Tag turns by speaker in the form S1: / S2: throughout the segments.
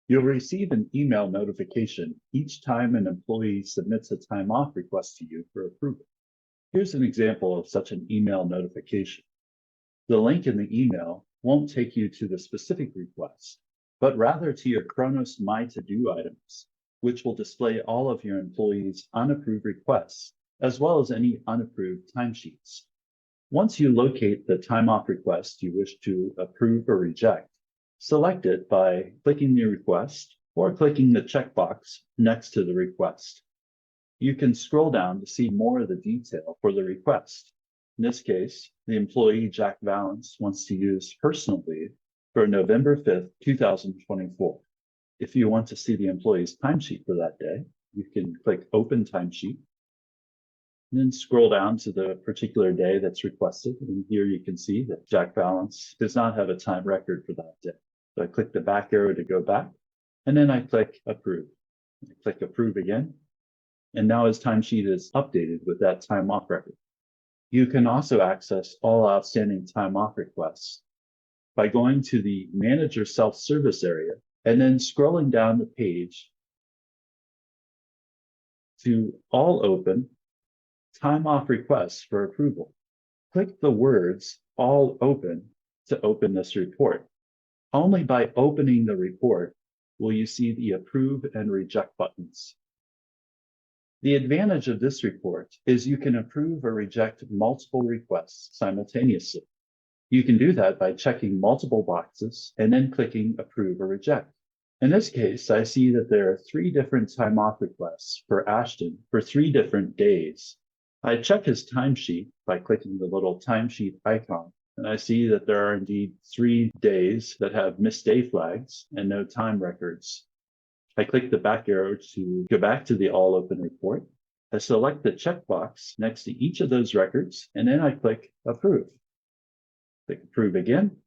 S1: You'll receive an email notification each time an employee submits a time off request to you for approval. Here's an example of such an email notification. The link in the email won't take you to the specific request, but rather to your Kronos My To-Do items, which will display all of your employees' unapproved requests, as well as any unapproved timesheets. Once you locate the time off request you wish to approve or reject, select it by clicking the request or clicking the checkbox next to the request. You can scroll down to see more of the detail for the request. In this case, the employee Jack Valance wants to use personal leave for November 5th, 2024. If you want to see the employee's timesheet for that day, you can click Open Timesheet, and then scroll down to the particular day that's requested. And here you can see that Jack Valance does not have a time record for that day. So I click the back arrow to go back, and then I click Approve. I click Approve again, and now his timesheet is updated with that time off record. You can also access all outstanding time off requests by going to the Manager Self-Service area and then scrolling down the page to All Open Time Off Requests for Approval. Click the words All Open to open this report. Only by opening the report will you see the Approve and Reject buttons. The advantage of this report is you can approve or reject multiple requests simultaneously. You can do that by checking multiple boxes and then clicking Approve or Reject. In this case, I see that there are 3 different time off requests for Ashton for 3 different days. I check his timesheet by clicking the little timesheet icon, and I see that there are indeed 3 days that have missed day flags and no time records. I click the back arrow to go back to the All Open report. I select the checkbox next to each of those records, and then I click Approve. Click Approve again,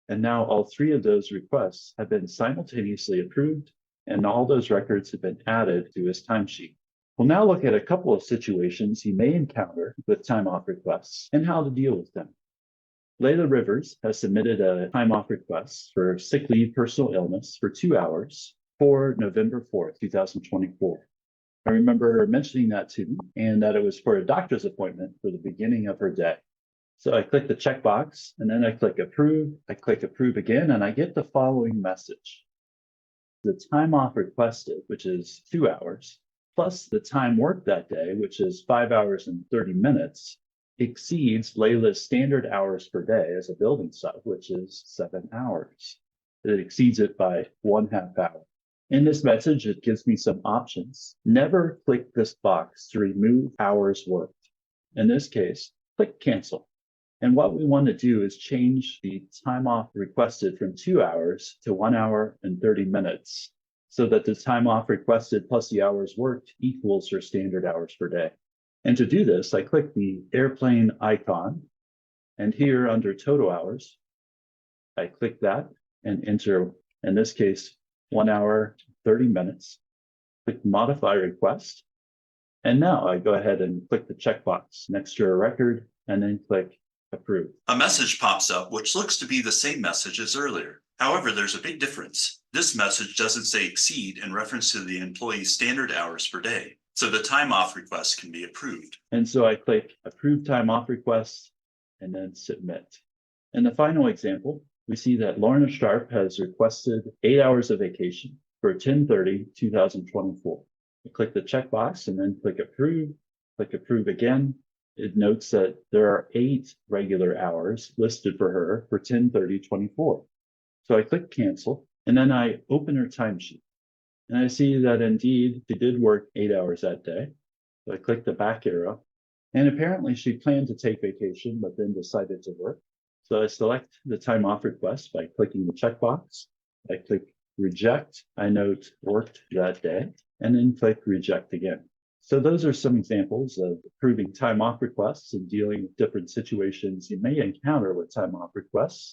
S1: and now all 3 of those requests have been simultaneously approved, and all those records have been added to his timesheet. We'll now look at a couple of situations you may encounter with time off requests and how to deal with them. Layla Rivers has submitted a time off request for sick leave personal illness for 2 hours for November 4th, 2024. I remember her mentioning that to me and that it was for a doctor's appointment for the beginning of her day. So I click the checkbox and then I click Approve. I click Approve again and I get the following message. The time off requested, which is 2 hours, plus the time worked that day, which is 5 hours and 30 minutes, exceeds Layla's standard hours per day as a building site, which is 7 hours. It exceeds it by 1/2 hour. In this message, it gives me some options. Never click this box to remove hours worked. In this case, click Cancel. And what we want to do is change the time off requested from 2 hours to 1 hour and 30 minutes so that the time off requested plus the hours worked equals her standard hours per day. And to do this, I click the airplane icon, and here under total hours, I click that and enter, in this case, 1 hour, 30 minutes. Click Modify Request. And now I go ahead and click the checkbox next to a record and then click Approve.
S2: A message pops up which looks to be the same message as earlier. However, there's a big difference. This message doesn't say exceed in reference to the employee's standard hours per day, so the time off request can be approved.
S1: And so I click Approve Time Off Request and then Submit. In the final example, we see that Lorna Sharp has requested 8 hours of vacation for 10/30/2024. I click the checkbox and then click Approve again. It notes that there are 8 regular hours listed for her for 10/30/24. So I click Cancel, and then I open her timesheet. And I see that indeed she did work 8 hours that day. So I click the back arrow, and apparently she planned to take vacation, but then decided to work. So I select the time off request by clicking the checkbox. I click Reject. I note worked that day, and then click Reject again. So those are some examples of approving time off requests and dealing with different situations you may encounter with time off requests.